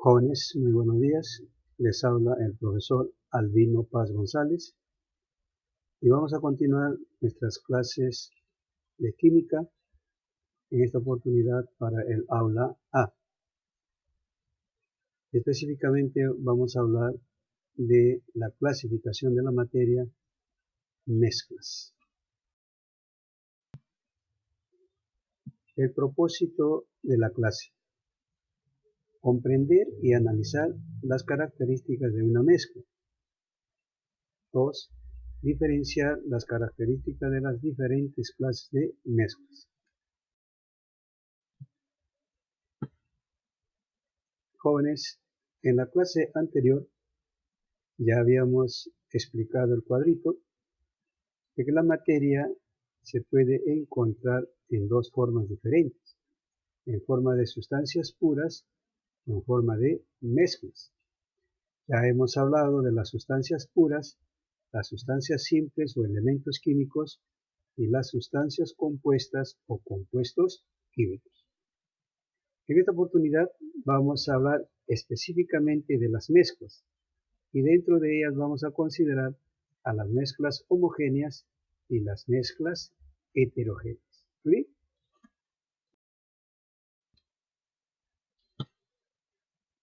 Jóvenes, muy buenos días. Les habla el profesor Albino Paz González y vamos a continuar nuestras clases de química, en esta oportunidad para el aula A. Específicamente vamos a hablar de la clasificación de la materia mezclas. El propósito de la clase: comprender y analizar las características de una mezcla. 2. Diferenciar las características de las diferentes clases de mezclas. Jóvenes, en la clase anterior ya habíamos explicado el cuadrito de que la materia se puede encontrar en dos formas diferentes: en forma de sustancias puras o en forma de mezclas. Ya hemos hablado de las sustancias puras, las sustancias simples o elementos químicos y las sustancias compuestas o compuestos químicos. En esta oportunidad vamos a hablar específicamente de las mezclas y dentro de ellas vamos a considerar a las mezclas homogéneas y las mezclas heterogéneas. ¿Sí?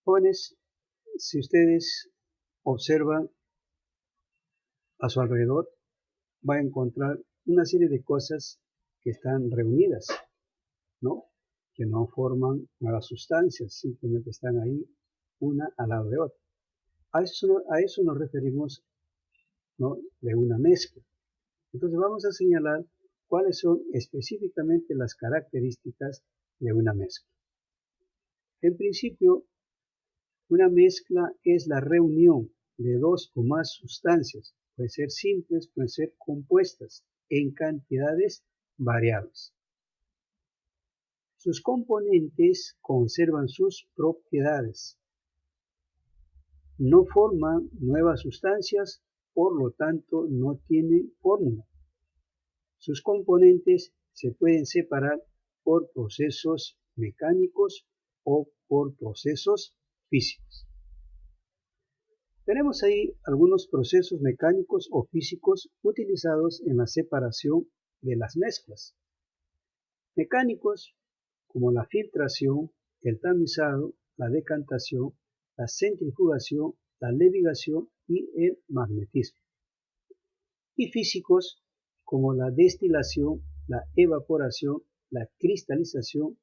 Jóvenes, si ustedes observan a su alrededor, va a encontrar una serie de cosas que están reunidas, ¿no? Que no forman nuevas sustancias, simplemente están ahí una al lado de otra. A eso nos referimos, ¿no?, de una mezcla. Entonces vamos a señalar cuáles son específicamente las características de una mezcla. En principio, una mezcla es la reunión de dos o más sustancias, pueden ser simples, pueden ser compuestas, en cantidades variables. Sus componentes conservan sus propiedades, no forman nuevas sustancias, por lo tanto no tienen fórmula. Sus componentes se pueden separar por procesos mecánicos o por procesos físicos. Tenemos ahí algunos procesos mecánicos o físicos utilizados en la separación de las mezclas. Mecánicos como la filtración, el tamizado, la decantación, la centrifugación, la levigación y el magnetismo. Y físicos como la destilación, la evaporación, la cristalización,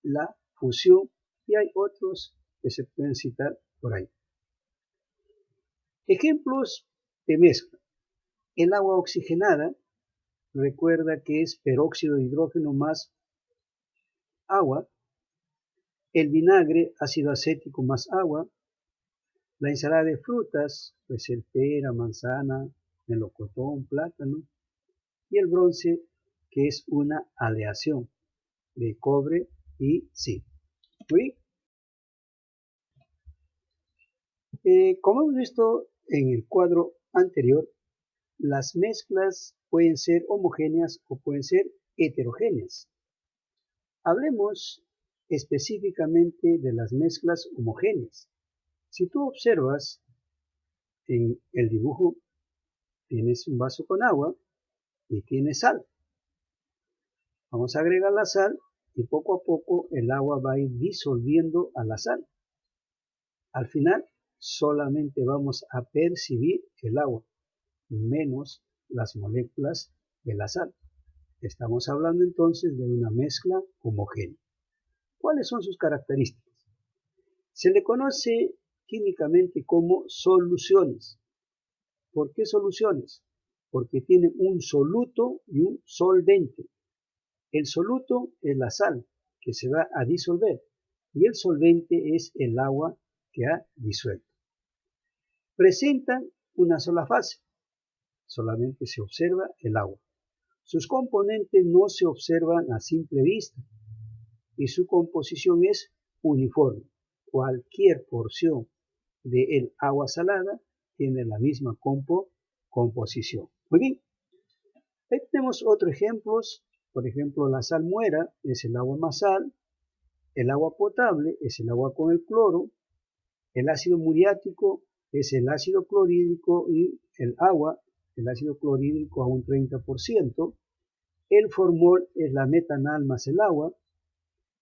la fusión, y hay otros que se pueden citar por ahí. Ejemplos de mezcla: el agua oxigenada, recuerda que es peróxido de hidrógeno más agua; el vinagre, ácido acético más agua; la ensalada de frutas, puede ser pera, manzana, melocotón, plátano; y el bronce, que es una aleación de cobre y zinc. ¿Sí? Como hemos visto en el cuadro anterior, las mezclas pueden ser homogéneas o pueden ser heterogéneas. Hablemos específicamente de las mezclas homogéneas. Si tú observas en el dibujo, tienes un vaso con agua y tienes sal. Vamos a agregar la sal y poco a poco el agua va a ir disolviendo a la sal. Al final solamente vamos a percibir el agua, menos las moléculas de la sal. Estamos hablando entonces de una mezcla homogénea. ¿Cuáles son sus características? Se le conoce químicamente como soluciones. ¿Por qué soluciones? Porque tienen un soluto y un solvente. El soluto es la sal que se va a disolver y el solvente es el agua que ha disuelto. Presentan una sola fase, solamente se observa el agua. Sus componentes no se observan a simple vista y su composición es uniforme. Cualquier porción del agua salada tiene la misma composición. Muy bien. Ahí tenemos otros ejemplos. Por ejemplo, la salmuera es el agua más sal, el agua potable es el agua con el cloro, El ácido muriático es el ácido clorhídrico y el agua, el ácido clorhídrico a un 30%. El formol es la metanal más el agua.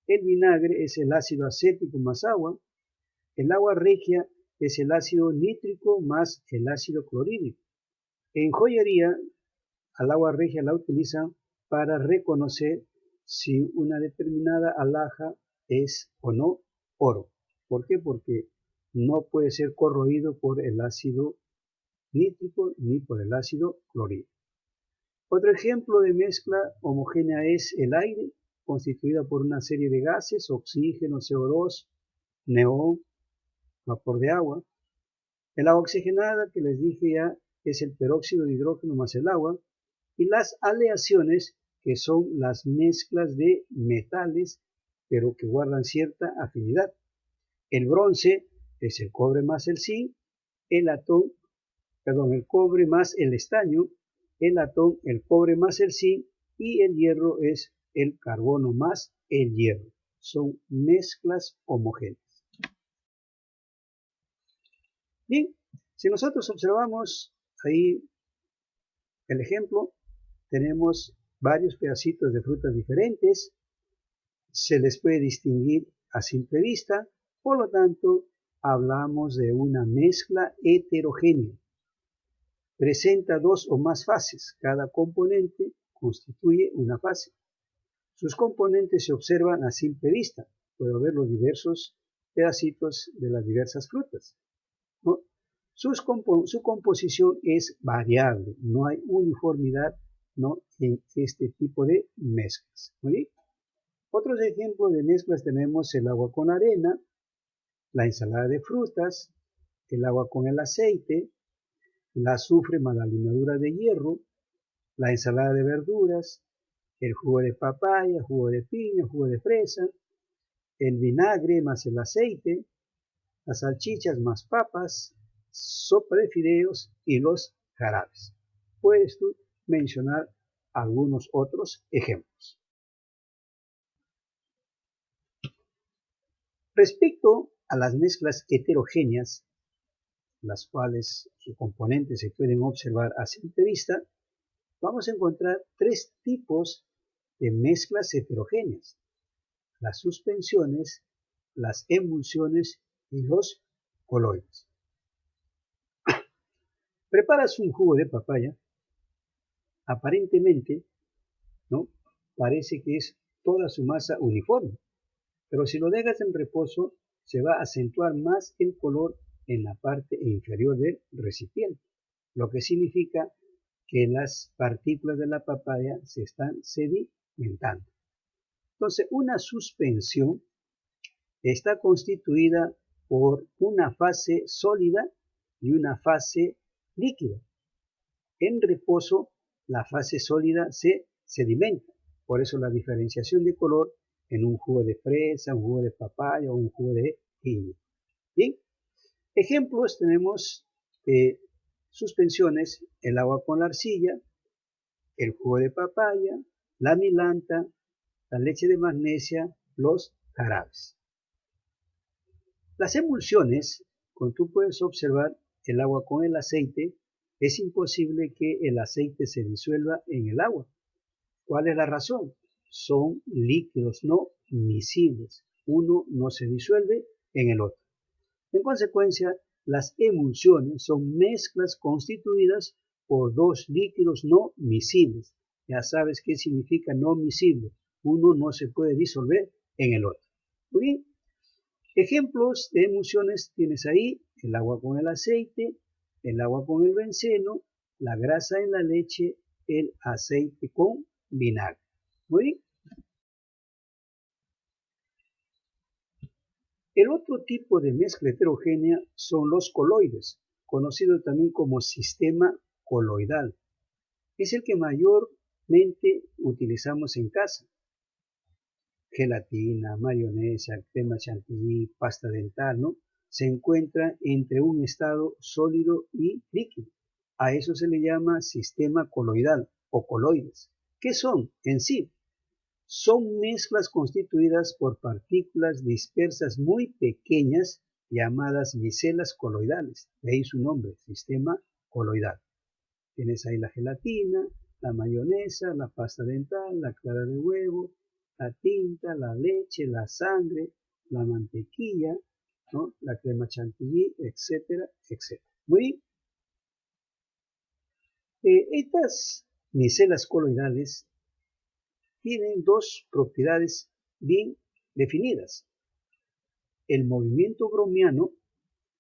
El vinagre es el ácido acético más agua. El agua regia es el ácido nítrico más el ácido clorhídrico. En joyería, al agua regia la utilizan para reconocer si una determinada alhaja es o no oro. ¿Por qué? Porque no puede ser corroído por el ácido nítrico ni por el ácido clorhídrico. Otro ejemplo de mezcla homogénea es el aire, constituida por una serie de gases, oxígeno, CO2, neón, vapor de agua. El agua oxigenada, que les dije ya, es el peróxido de hidrógeno más el agua. Y las aleaciones, que son las mezclas de metales, pero que guardan cierta afinidad. El bronce es el cobre más el zinc, el cobre más el estaño, el latón, el cobre más el zinc, y el hierro es el carbono más el hierro. Son mezclas homogéneas. Bien, si nosotros observamos ahí el ejemplo, tenemos varios pedacitos de frutas diferentes, se les puede distinguir a simple vista, por lo tanto, hablamos de una mezcla heterogénea. Presenta dos o más fases, cada componente constituye una fase. Sus componentes se observan a simple vista, puedo ver los diversos pedacitos de las diversas frutas, ¿no? Su composición es variable, no hay uniformidad, ¿no?, en este tipo de mezclas. ¿Muy bien? Otros ejemplos de mezclas tenemos el agua con arena, la ensalada de frutas, el agua con el aceite, el azufre más la limadura de hierro, la ensalada de verduras, el jugo de papaya, jugo de piña, jugo de fresa, el vinagre más el aceite, las salchichas más papas, sopa de fideos y los jarabes. Puedes tú mencionar algunos otros ejemplos. Respecto a las mezclas heterogéneas, las cuales sus componentes se pueden observar a simple vista, vamos a encontrar tres tipos de mezclas heterogéneas: las suspensiones, las emulsiones y los coloides. Preparas un jugo de papaya, aparentemente, ¿no?, parece que es toda su masa uniforme, pero si lo dejas en reposo, se va a acentuar más el color en la parte inferior del recipiente, lo que significa que las partículas de la papaya se están sedimentando. Entonces, una suspensión está constituida por una fase sólida y una fase líquida. En reposo, la fase sólida se sedimenta, por eso la diferenciación de color en un jugo de fresa, un jugo de papaya o un jugo de piña. Bien, ejemplos tenemos suspensiones: el agua con la arcilla, el jugo de papaya, la milanta, la leche de magnesia, los jarabes. Las emulsiones, como tú puedes observar, el agua con el aceite, es imposible que el aceite se disuelva en el agua. ¿Cuál es la razón? Son líquidos no miscibles. Uno no se disuelve en el otro. En consecuencia, las emulsiones son mezclas constituidas por dos líquidos no miscibles. Ya sabes qué significa no miscible. Uno no se puede disolver en el otro. Muy bien. Ejemplos de emulsiones tienes ahí: el agua con el aceite, el agua con el benceno, la grasa en la leche, el aceite con vinagre. Muy bien. El otro tipo de mezcla heterogénea son los coloides, conocido también como sistema coloidal. Es el que mayormente utilizamos en casa. Gelatina, mayonesa, crema chantilly, pasta dental, ¿no?, se encuentra entre un estado sólido y líquido. A eso se le llama sistema coloidal o coloides. ¿Qué son en sí? Son mezclas constituidas por partículas dispersas muy pequeñas llamadas micelas coloidales, de ahí su nombre, sistema coloidal. Tienes ahí la gelatina, la mayonesa, la pasta dental, la clara de huevo, la tinta, la leche, la sangre, la mantequilla, ¿no? La crema chantilly, etcétera, etcétera. Muy bien. Estas micelas coloidales tienen dos propiedades bien definidas: el movimiento browniano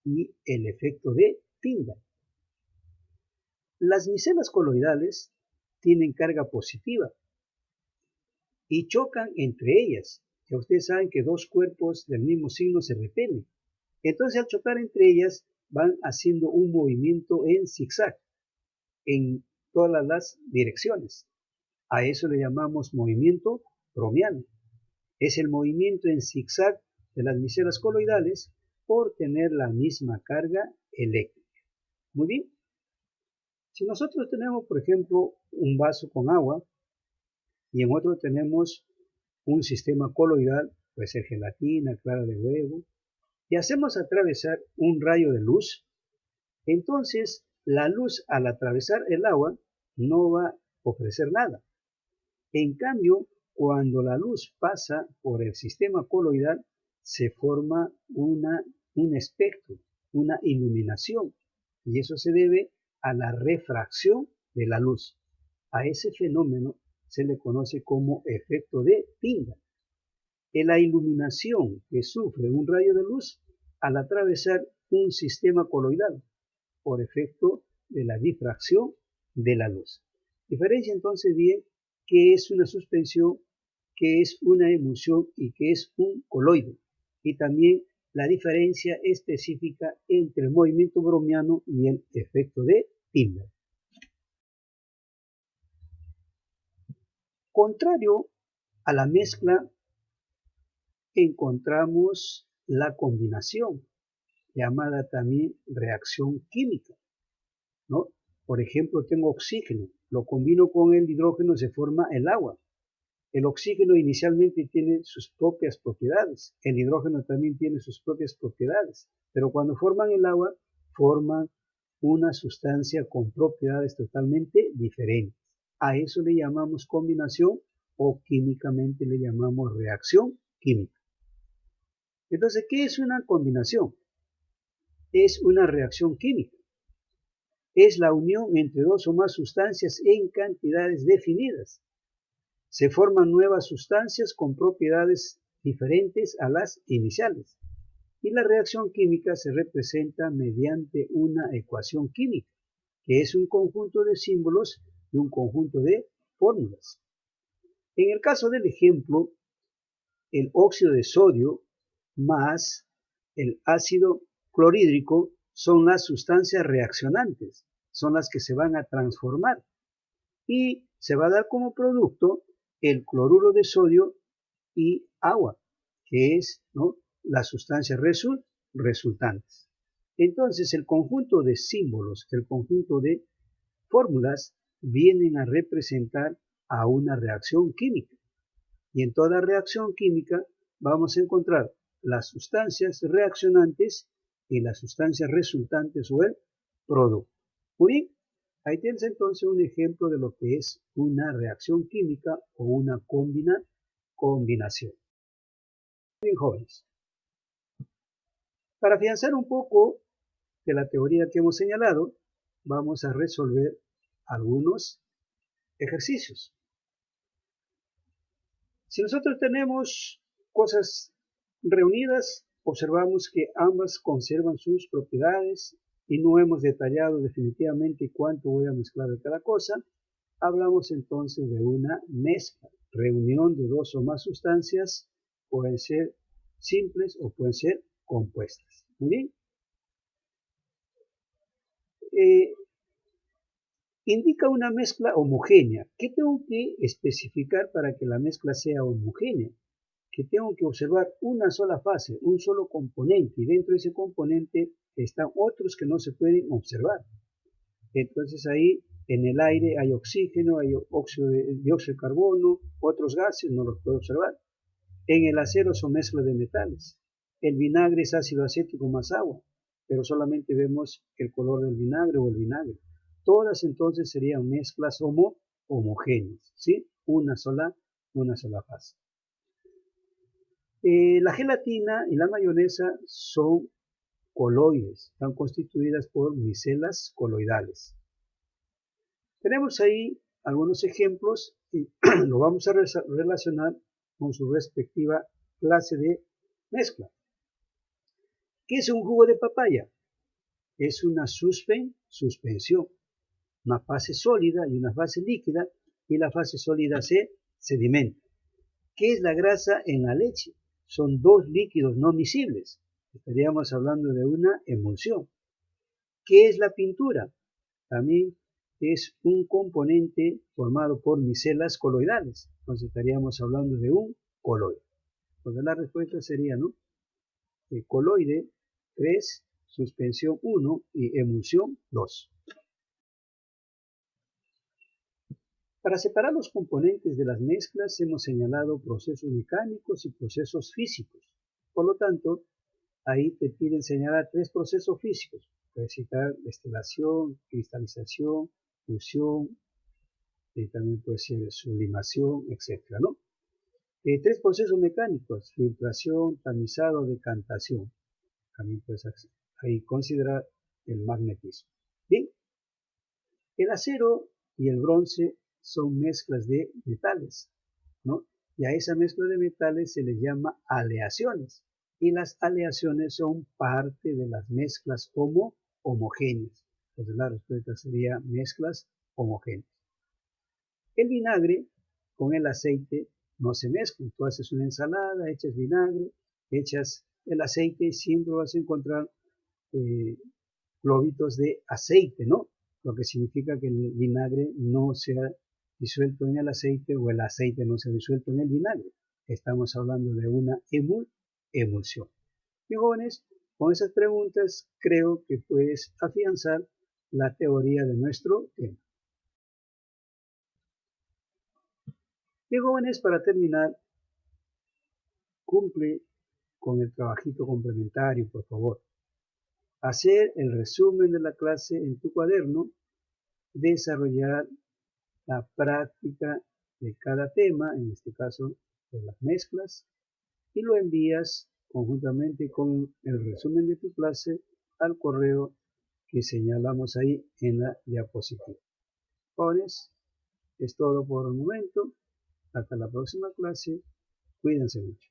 y el efecto de Tyndall. Las micelas coloidales tienen carga positiva y chocan entre ellas. Ya ustedes saben que dos cuerpos del mismo signo se repelen. Entonces, al chocar entre ellas, van haciendo un movimiento en zigzag en todas las direcciones. A eso le llamamos movimiento browniano. Es el movimiento en zigzag de las micelas coloidales por tener la misma carga eléctrica. Muy bien. Si nosotros tenemos, por ejemplo, un vaso con agua y en otro tenemos un sistema coloidal, puede ser gelatina, clara de huevo, y hacemos atravesar un rayo de luz, entonces la luz al atravesar el agua no va a ofrecer nada. En cambio, cuando la luz pasa por el sistema coloidal, se forma un espectro, una iluminación, y eso se debe a la refracción de la luz. A ese fenómeno se le conoce como efecto de Tyndall. La iluminación que sufre un rayo de luz al atravesar un sistema coloidal por efecto de la difracción de la luz. Diferencia entonces bien qué es una suspensión, qué es una emulsión y qué es un coloide. Y también la diferencia específica entre el movimiento browniano y el efecto de Tyndall. Contrario a la mezcla, encontramos la combinación, llamada también reacción química, ¿no? Por ejemplo, tengo oxígeno, lo combino con el hidrógeno, se forma el agua. El oxígeno inicialmente tiene sus propias propiedades, el hidrógeno también tiene sus propias propiedades, pero cuando forman el agua, forman una sustancia con propiedades totalmente diferentes. A eso le llamamos combinación o químicamente le llamamos reacción química. Entonces, ¿qué es una combinación? Es una reacción química. Es la unión entre dos o más sustancias en cantidades definidas. Se forman nuevas sustancias con propiedades diferentes a las iniciales. Y la reacción química se representa mediante una ecuación química, que es un conjunto de símbolos y un conjunto de fórmulas. En el caso del ejemplo, el óxido de sodio más el ácido clorhídrico son las sustancias reaccionantes, son las que se van a transformar y se va a dar como producto el cloruro de sodio y agua, que es, ¿no?, las sustancias resultantes. Entonces, el conjunto de símbolos, el conjunto de fórmulas vienen a representar a una reacción química. Y en toda reacción química vamos a encontrar las sustancias reaccionantes y las sustancias resultantes o el producto. Muy bien, ahí tienes entonces un ejemplo de lo que es una reacción química o una combinación. Bien, jóvenes, para afianzar un poco de la teoría que hemos señalado, vamos a resolver algunos ejercicios. Si nosotros tenemos cosas reunidas, observamos que ambas conservan sus propiedades y no hemos detallado definitivamente cuánto voy a mezclar de cada cosa. Hablamos entonces de una mezcla, reunión de dos o más sustancias, pueden ser simples o pueden ser compuestas. Muy bien. Indica una mezcla homogénea. ¿Qué tengo que especificar para que la mezcla sea homogénea? Que tengo que observar una sola fase, un solo componente, y dentro de ese componente están otros que no se pueden observar. Entonces ahí en el aire hay oxígeno, hay dióxido de carbono, otros gases no los puedo observar. En el acero son mezclas de metales. el vinagre es ácido acético más agua, pero solamente vemos el color del vinagre o el vinagre. Todas entonces serían mezclas homogéneas, ¿sí? Una sola fase. La gelatina y la mayonesa son coloides, están constituidas por micelas coloidales. Tenemos ahí algunos ejemplos y lo vamos a relacionar con su respectiva clase de mezcla. ¿Qué es un jugo de papaya? Es una suspensión, una fase sólida y una fase líquida, y la fase sólida se sedimenta. ¿Qué es la grasa en la leche? Son dos líquidos no miscibles. Estaríamos hablando de una emulsión. ¿Qué es la pintura? También es un componente formado por micelas coloidales. Entonces estaríamos hablando de un coloide. Entonces la respuesta sería, ¿no? Coloide 3, suspensión 1 y emulsión 2. Para separar los componentes de las mezclas hemos señalado procesos mecánicos y procesos físicos. Por lo tanto, ahí te piden señalar 3 procesos físicos. Puedes citar destilación, cristalización, fusión, también puede ser sublimación, etc., ¿no? 3 procesos mecánicos: filtración, tamizado, decantación. También puedes ahí considerar el magnetismo. Bien, el acero y el bronce son mezclas de metales, ¿no? Y a esa mezcla de metales se les llama aleaciones. Y las aleaciones son parte de las mezclas homogéneas. Entonces la respuesta sería mezclas homogéneas. El vinagre con el aceite no se mezclan. Tú haces una ensalada, echas vinagre, echas el aceite y siempre vas a encontrar globitos de aceite, ¿no? Lo que significa que el vinagre no se ha disuelto en el aceite o el aceite no se ha disuelto en el vinagre. Estamos hablando de una emulsión. Y jóvenes, con esas preguntas creo que puedes afianzar la teoría de nuestro tema. Y jóvenes, para terminar, cumple con el trabajito complementario, por favor. Hacer el resumen de la clase en tu cuaderno, desarrollar la práctica de cada tema, en este caso de las mezclas, y lo envías conjuntamente con el resumen de tu clase al correo que señalamos ahí en la diapositiva. Jóvenes, es todo por el momento. Hasta la próxima clase. Cuídense mucho.